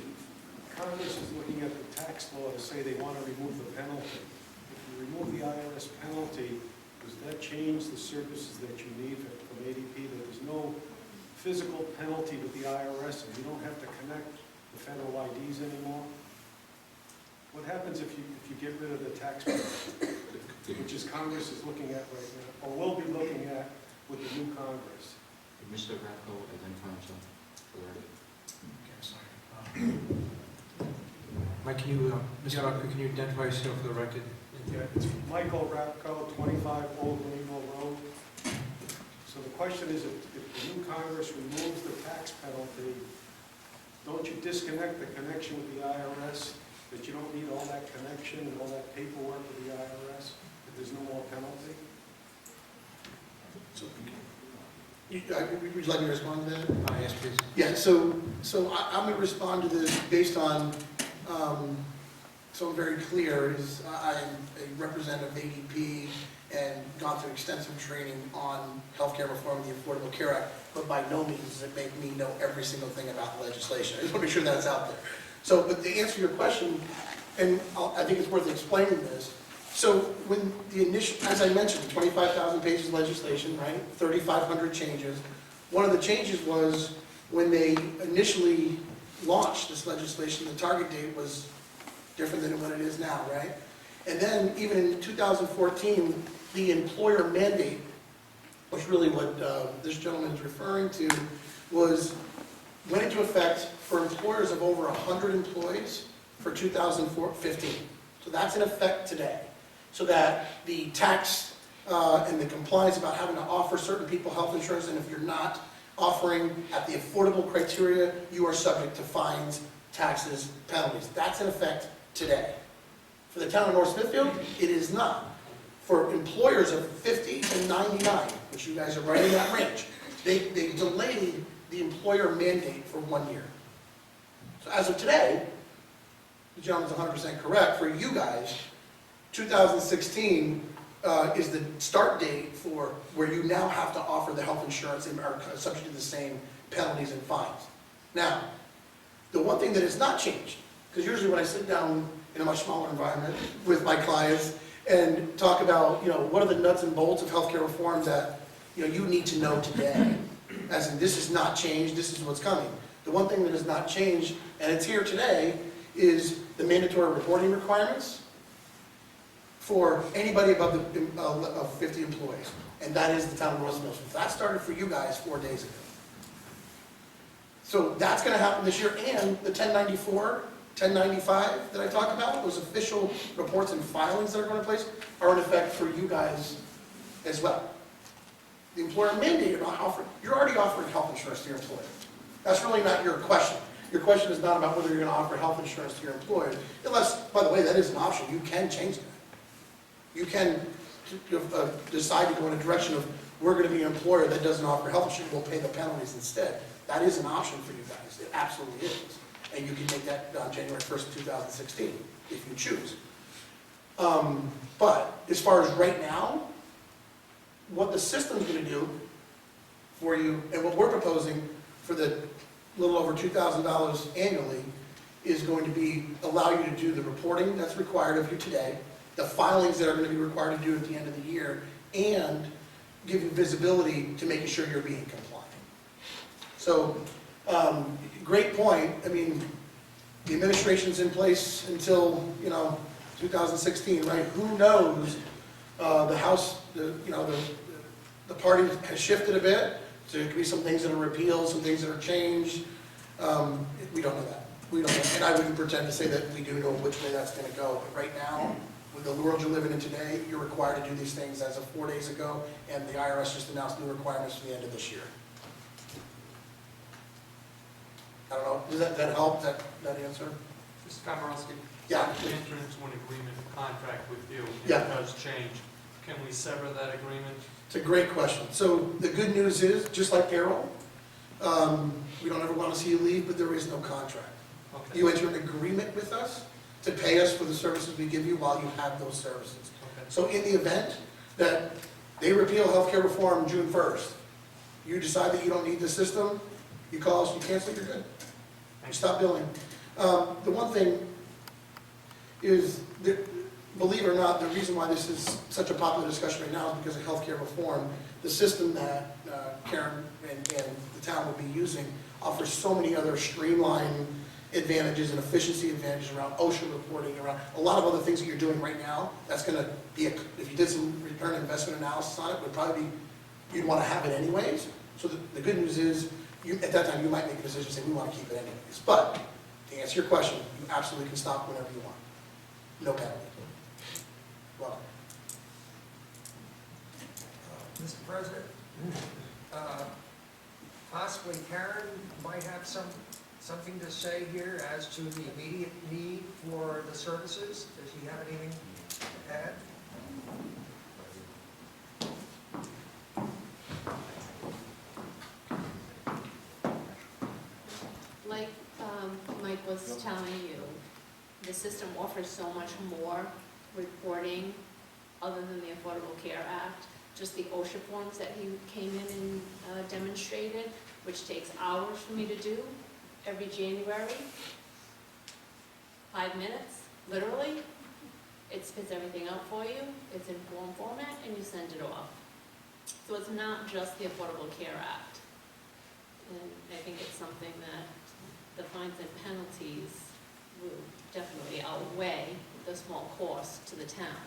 [SPEAKER 12] Congress is looking at the tax law to say they want to remove the penalty. If you remove the IRS penalty, does that change the services that you need from ADP? That there's no physical penalty with the IRS and you don't have to connect the federal IDs anymore? What happens if you get rid of the tax penalty, which is Congress is looking at right now, or will be looking at with the new Congress?
[SPEAKER 11] Mr. Radko, identify himself for the record.
[SPEAKER 10] Okay, I'm sorry. Mike, Mr. Radko, can you identify yourself for the record?
[SPEAKER 12] Yeah, it's Michael Rapko, 25 Old Greenville Road. So the question is, if the new Congress removes the tax penalty, don't you disconnect the connection with the IRS, that you don't need all that connection and all that paperwork with the IRS, if there's no more penalty?
[SPEAKER 7] So, would you like me to respond to that?
[SPEAKER 10] Yes, please.
[SPEAKER 7] Yeah, so I'm going to respond to this based on, so I'm very clear, is I'm a representative of ADP and gone through extensive training on healthcare reform and the Affordable Care Act, but by no means does it make me know every single thing about the legislation. I just want to make sure that's out there. So, but to answer your question, and I think it's worth explaining this, so when the initial, as I mentioned, 25,000 pages of legislation, right, 3,500 changes. One of the changes was when they initially launched this legislation, the target date was different than what it is now, right? And then even in 2014, the employer mandate, which really what this gentleman is referring to, went into effect for employers of over 100 employees for 2015. So that's in effect today. So that the tax and the compliance about having to offer certain people health insurance, and if you're not offering at the affordable criteria, you are subject to fines, taxes, penalties. That's in effect today. For the town of North Smithfield, it is not. For employers of 50 and 99, which you guys are right in that range, they delayed the employer mandate for 1 year. So as of today, the gentleman's 100% correct, for you guys, 2016 is the start date for where you now have to offer the health insurance and are subject to the same penalties and fines. Now, the one thing that has not changed, because usually when I sit down in a much smaller environment with my clients and talk about, what are the nuts and bolts of healthcare reform that, you need to know today, as in this has not changed, this is what's coming. The one thing that has not changed, and it's here today, is the mandatory reporting requirements for anybody above of 50 employees, and that is the town of North Smithfield. That started for you guys 4 days ago. So that's going to happen this year, and the 1094, 1095 that I talked about, those official reports and filings that are going to place, are in effect for you guys as well. the employer mandated not offer, you're already offering health insurance to your employer. That's really not your question. Your question is not about whether you're going to offer health insurance to your employer, unless, by the way, that is an option. You can change that. You can decide to go in a direction of, we're going to be an employer that doesn't offer health insurance, we'll pay the penalties instead. That is an option for you guys. It absolutely is. And you can make that on January 1st, 2016, if you choose. But as far as right now, what the system's going to do for you, and what we're proposing for the little over $2,000 annually, is going to be allow you to do the reporting that's required of you today, the filings that are going to be required to do at the end of the year, and give you visibility to making sure you're being compliant. So, great point. I mean, the administration's in place until, 2016, right? Who knows? The House, the party has shifted a bit. So there could be some things that are repealed, some things that are changed. We don't know that. We don't know. And I wouldn't pretend to say that we do know which way that's going to go. But right now, with the world you're living in today, you're required to do these things as of 4 days ago, and the IRS just announced new requirements for the end of this year. I don't know, does that help, that answer?
[SPEAKER 6] Mr. Komorowski?
[SPEAKER 7] Yeah.
[SPEAKER 6] We enter into an agreement, contract with you, and
[SPEAKER 7] Yeah.
[SPEAKER 6] it does change. Can we sever that agreement?
[SPEAKER 7] It's a great question. So the good news is, just like payroll, we don't ever want to see you leave, but there is no contract.
[SPEAKER 6] Okay.
[SPEAKER 7] You enter an agreement with us to pay us for the services we give you while you have those services.
[SPEAKER 6] Okay.
[SPEAKER 7] So in the event that they repeal healthcare reform June 1st, you decide that you don't need the system, you call us, you cancel, you're good. You stop billing. The one thing is, that, believe it or not, the reason why this is such a popular discussion right now is because of healthcare reform. The system that Karen and the town will be using offers so many other streamlined advantages and efficiency advantages around OSHA reporting, around a lot of other things that you're doing right now. That's going to be, if you did some return on investment analysis on it, would probably be, you'd want to have it anyways. So the good news is, at that time, you might make a decision and say, we want to keep it anyways. But to answer your question, you absolutely can stop whenever you want. No penalty. Well,
[SPEAKER 1] Mr. President, possibly Karen might have something to say here as to the immediate need for the services. Does she have anything to add?
[SPEAKER 13] Like Mike was telling you, the system offers so much more reporting other than the Affordable Care Act. Just the OSHA forms that he came in and demonstrated, which takes hours for me to do every January. 5 minutes, literally. It spits everything out for you. It's in form format, and you send it off. So it's not just the Affordable Care Act. And I think it's something that the fines and penalties will definitely outweigh the small cost to the town.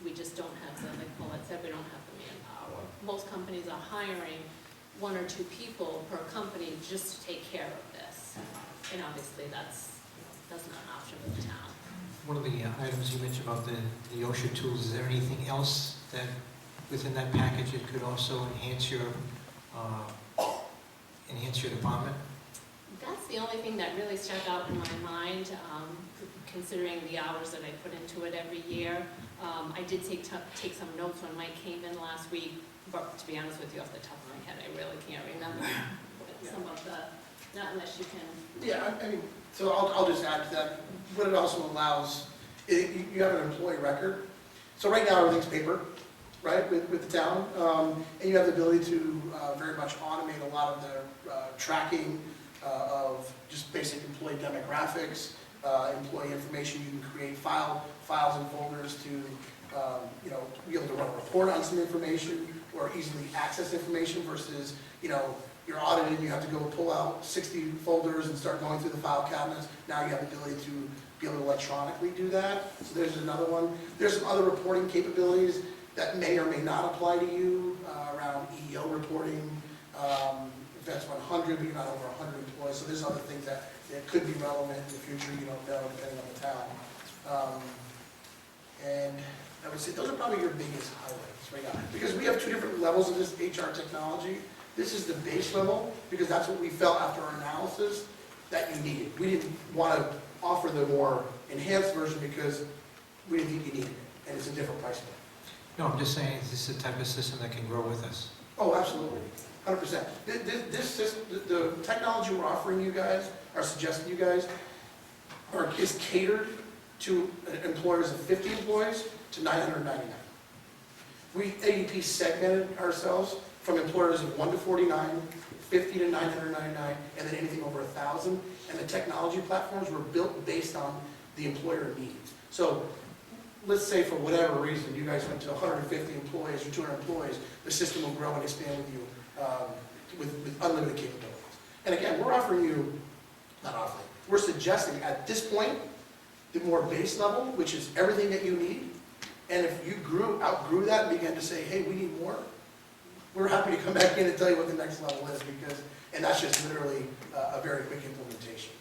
[SPEAKER 13] We just don't have the, like Paulette said, we don't have the manpower. Most companies are hiring 1 or 2 people per company just to take care of this. And obviously that's not an option for the town.
[SPEAKER 10] One of the items you mentioned about the OSHA tools, is there anything else that within that package it could also enhance your department?
[SPEAKER 13] That's the only thing that really stuck out in my mind, considering the hours that I put into it every year. I did take some notes when Mike came in last week, but to be honest with you, off the top of my head, I really can't remember some of the, not unless you can.
[SPEAKER 7] yeah, I mean, so I'll just add to that. What it also allows, you have an employee record. So right now, everything's paper, right, with the town. And you have the ability to very much automate a lot of the tracking of just basic employee demographics, employee information. You can create files and folders to, be able to run a report on some information or easily access information versus, you're audited and you have to go pull out 60 folders and start going through the file cabinets. Now you have the ability to be able to electronically do that. So there's another one. There's some other reporting capabilities that may or may not apply to you around EEO reporting. If that's 100, but you're not over 100 employees. So there's other things that could be relevant in the future. You don't know, depending on the town. And I would say those are probably your biggest highlights right now. Because we have two different levels of this HR technology. This is the base level, because that's what we felt after our analysis that you needed. We didn't want to offer the more enhanced version because we didn't think you needed it, and it's a different price point.
[SPEAKER 10] No, I'm just saying, is this the type of system that can grow with us?
[SPEAKER 7] Oh, absolutely, 100%. This system, the technology we're offering you guys, or suggesting you guys, is catered to employers of 50 employees to 999. We ADP segmented ourselves from employers of 1 to 49, 50 to 999, and then anything over 1,000. And the technology platforms were built based on the employer needs. So let's say for whatever reason you guys went to 150 employees or 200 employees, the system will grow and expand with you with unlimited capabilities. And again, we're offering you, not offering, we're suggesting at this point the more base level, which is everything that you need. And if you outgrew that and began to say, hey, we need more, we're happy to come back in and tell you what the next level is, because, and that's just literally a very quick implementation.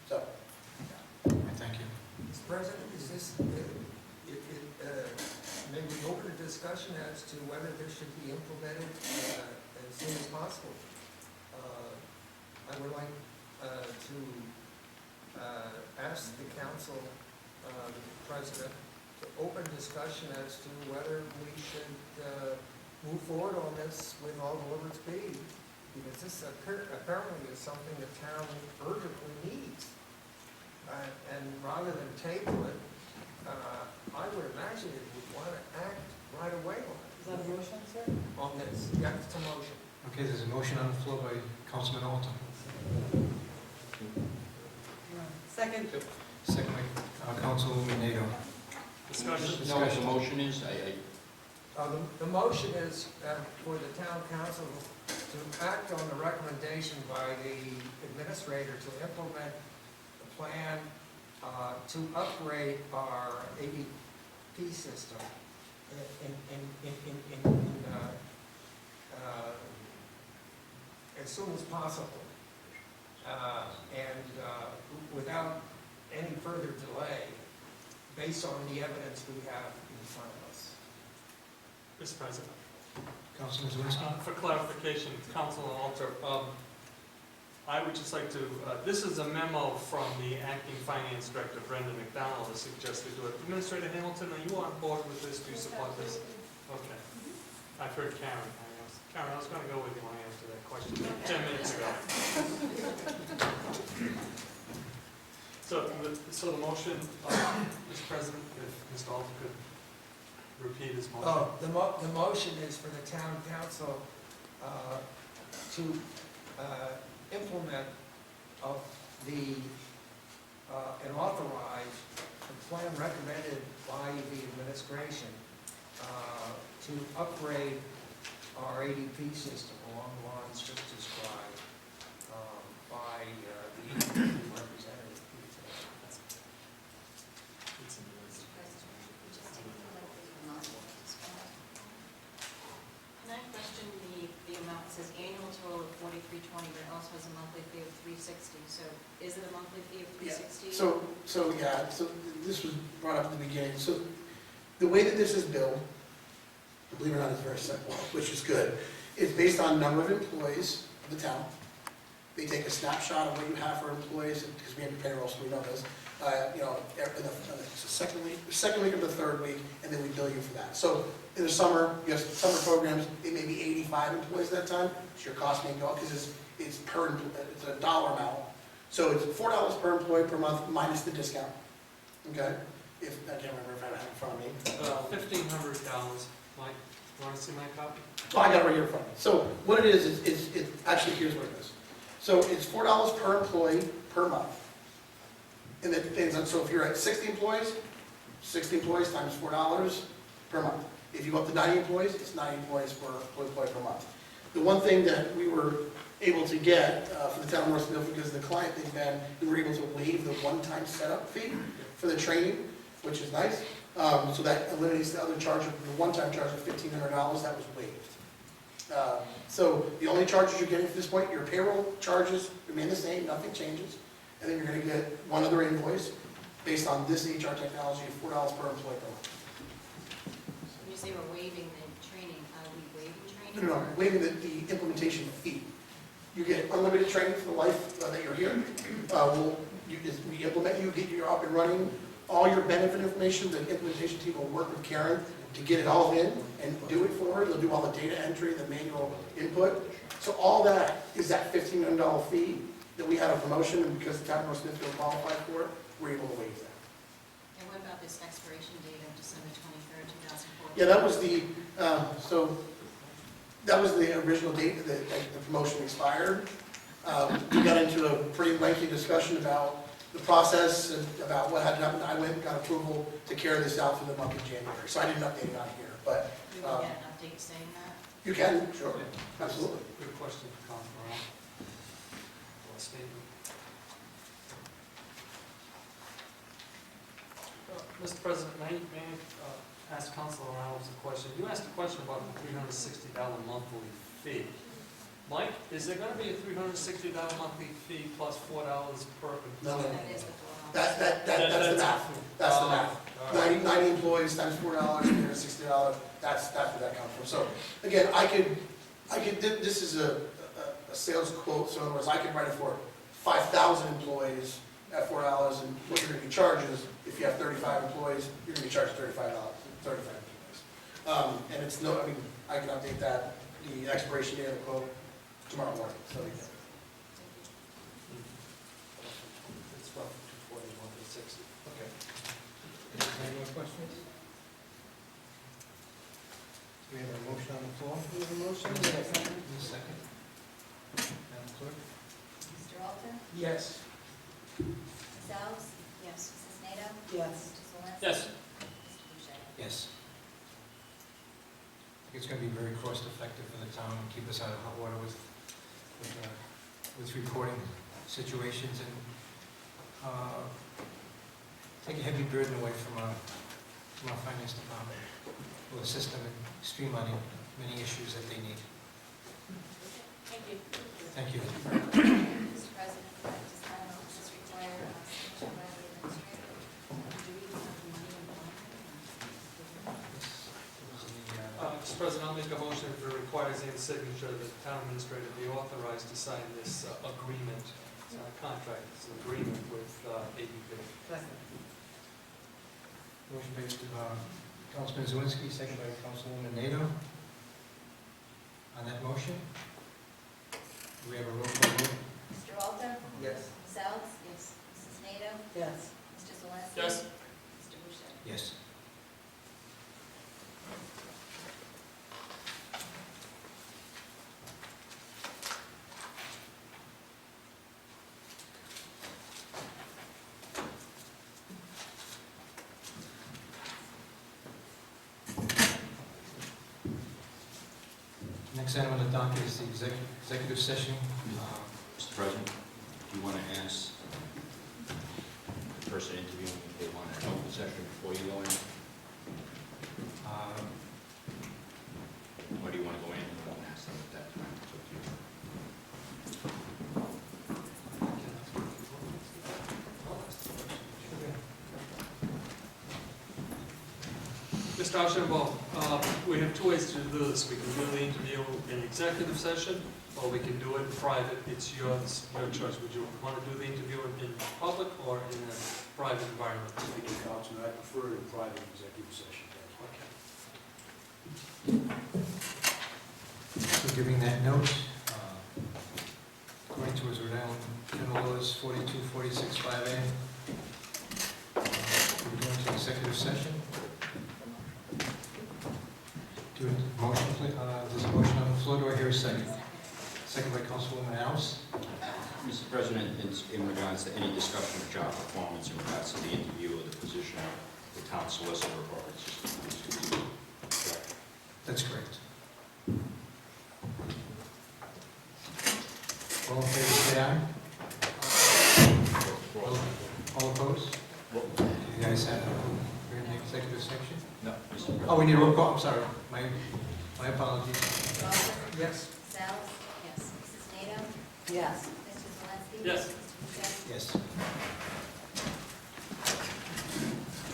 [SPEAKER 7] So.
[SPEAKER 10] Thank you.
[SPEAKER 1] Mr. President, is this, may we open a discussion as to whether this should be implemented as soon as possible? I would like to ask the council, President, to open discussion as to whether we should move forward on this with all deliberate speed, because this apparently is something the town urgently needs. And rather than table it, I would imagine it would want to act right away on it.
[SPEAKER 4] Is that a motion, sir?
[SPEAKER 1] On this, yeah, it's a motion.
[SPEAKER 10] Okay, there's a motion on the floor by Councilman Alton.
[SPEAKER 4] Second.
[SPEAKER 10] Second by Councilwoman Nato.
[SPEAKER 6] Discussion?
[SPEAKER 11] No, the motion is,
[SPEAKER 1] The motion is for the town council to act on the recommendation by the administrator to implement the plan to upgrade our ADP system as soon as possible, and without any further delay, based on the evidence we have in front of us.
[SPEAKER 6] Mr. President.
[SPEAKER 10] Councilman Zawinski?
[SPEAKER 6] For clarification, Councilor Alter, I would just like to, this is a memo from the acting finance director, Brendan McDonald, has suggested to it. Administrator Hamilton, are you on board with this? Do you support this? Okay. I've heard Karen. Karen, I was going to go with you when I answered that question 10 minutes ago. So the motion, Mr. President, if Mr. Alter could repeat his motion.
[SPEAKER 1] Oh, the motion is for the town council to implement and authorize the plan recommended by the administration to upgrade our ADP system along the lines just described by the representative.
[SPEAKER 6] It's in the list.
[SPEAKER 9] Can I question the amount? It says annual total of $43.20, but it also has a monthly fee of $360. So is it a monthly fee of $360?
[SPEAKER 7] So this was brought up at the beginning. So the way that this is billed, believe it or not, is very simple, which is good. It's based on number of employees of the town. They take a snapshot of what you have for employees, because we have your payroll, so we know this. In the second week of the third week, and then we bill you for that. So in the summer, you have summer programs, it may be 85 employees at that time, so your cost may go up because it's a dollar amount. So it's $4 per employee per month minus the discount. Okay? I can't remember if I have it in front of me.
[SPEAKER 6] $1,500. Mike, you want to see my copy?
[SPEAKER 7] Oh, I got it right here in front of me. So what it is actually, here's what it is. So it's $4 per employee per month. And it depends on, so if you're at 60 employees times $4 per month. If you go up to 90 employees, it's 90 employees per employee per month. The one thing that we were able to get for the town of North Smithfield, because the client thing, Ben, we were able to waive the one-time setup fee for the training, which is nice. So that eliminates the other charge, the one-time charge of $1,500, that was waived. So the only charges you're getting at this point, your payroll charges remain the same, nothing changes. And then you're going to get one other invoice based on this HR technology of $4 per employee per month.
[SPEAKER 9] say we're waiving the training, are we waiving
[SPEAKER 7] No,
[SPEAKER 9] training?
[SPEAKER 7] no,
[SPEAKER 9] or-
[SPEAKER 7] waiving the implementation fee. You get unlimited training for the life that you're here. We implement you, get you up and running. All your benefit information, the implementation team will work with Karen to get it all in and do it for her. They'll do all the data entry, the manual input. So all that is that $1,500 fee that we had a promotion, and because the town of North Smithfield qualified for it, we're able to waive that.
[SPEAKER 9] And what about this expiration date of December 23rd, 2014?
[SPEAKER 7] Yeah, that was that was the original date that the promotion expired. We got into a pretty lengthy discussion about the process and about what had happened. I went and got approval to carry this out through the month of January, so I didn't update it on here, but
[SPEAKER 9] We will get an update saying that?
[SPEAKER 7] you can, sure, absolutely.
[SPEAKER 6] Good question for Councilor Al. Or statement. Mr. President, may I ask Councilor Reynolds a question? You asked a question about the $360 monthly fee. Mike, is there gonna be a $360 monthly fee plus $4 per
[SPEAKER 7] No,
[SPEAKER 6] employee?
[SPEAKER 9] That is the $4.
[SPEAKER 7] that's the math. That's the math.
[SPEAKER 6] All right.
[SPEAKER 7] 90 employees times $4, $360, that's where that comes from. So again, this is a sales quote, so in other words, I could write it for 5,000 employees at $4, and what you're gonna be charged is, if you have 35 employees, you're gonna be charged $35, 35 employees. And it's no, I mean, I can update that, the expiration date of the quote tomorrow morning, so you can.
[SPEAKER 6] It's roughly 240, 160.
[SPEAKER 10] Okay. Any more questions? We have a motion on the floor.
[SPEAKER 4] We have a motion, we have a second.
[SPEAKER 10] Need a second? Madam Clerk?
[SPEAKER 2] Mr. Alter?
[SPEAKER 1] Yes.
[SPEAKER 2] Ms. Alves?
[SPEAKER 9] Yes.
[SPEAKER 2] Mrs. Nato?
[SPEAKER 4] Yes.
[SPEAKER 2] Mr. Zalinski?
[SPEAKER 6] Yes.
[SPEAKER 2] Mr. Boucher?
[SPEAKER 10] Yes. I think it's going to be very cost effective for the town and keep us out of hot water with reporting situations and take a heavy burden away from our finance department. Will assist them in streamlining many issues that they need.
[SPEAKER 13] Thank you.
[SPEAKER 10] Thank you.
[SPEAKER 2] Mr. President, at this time, does this require a signature by the administrator?
[SPEAKER 9] Do we have the money in mind?
[SPEAKER 6] Mr. President, I'll make a motion if it requires a signature that the town administrator be authorized to sign this agreement, it's not a contract, it's an agreement with ABP.
[SPEAKER 4] Second.
[SPEAKER 10] Motion made by Councilman Zawinski, second by Councilwoman Nato. On that motion, do we have a roll call vote?
[SPEAKER 2] Mr. Alter?
[SPEAKER 1] Yes.
[SPEAKER 2] Ms. Alves?
[SPEAKER 9] Yes.
[SPEAKER 2] Mrs. Nato?
[SPEAKER 4] Yes.
[SPEAKER 2] Mr. Zalinski?
[SPEAKER 6] Yes.
[SPEAKER 2] Mr. Boucher?
[SPEAKER 10] Yes. Next item on the docket is the executive session.
[SPEAKER 11] Mr. President, do you want to ask the person interviewing if they want an open session before you go in? Or do you want to go in and ask them at that time? It's up to you.
[SPEAKER 6] Mr. Archambault, we have two ways to do this. We can do the interview in executive session, or we can do it in private. It's your choice. Would you want to do the interview in public or in a private environment?
[SPEAKER 12] Thank you, Councilman. I prefer it in private executive session.
[SPEAKER 6] Okay.
[SPEAKER 10] So giving that note, according to his Rhode Island General Laws 4246-5A, we're going to executive session. Do a motion, please. There's a motion on the floor. Do I hear a second? Second by Councilwoman Alves.
[SPEAKER 11] Mr. President, in regards to any discussion of job performance in regards to the interview or the position of the town solicitor or correct?
[SPEAKER 10] That's correct. All in favor, say aye. All opposed? You guys have, we're in the executive section?
[SPEAKER 11] No, Mr. President.
[SPEAKER 10] Oh, we need a roll call, I'm sorry. My apologies.
[SPEAKER 2] Mr. Alter?
[SPEAKER 1] Yes.
[SPEAKER 2] Ms. Alves? Yes. Mrs. Nato?
[SPEAKER 4] Yes.
[SPEAKER 2] Mr. Zalinski?
[SPEAKER 6] Yes.
[SPEAKER 2] Mr. Boucher?
[SPEAKER 10] Yes.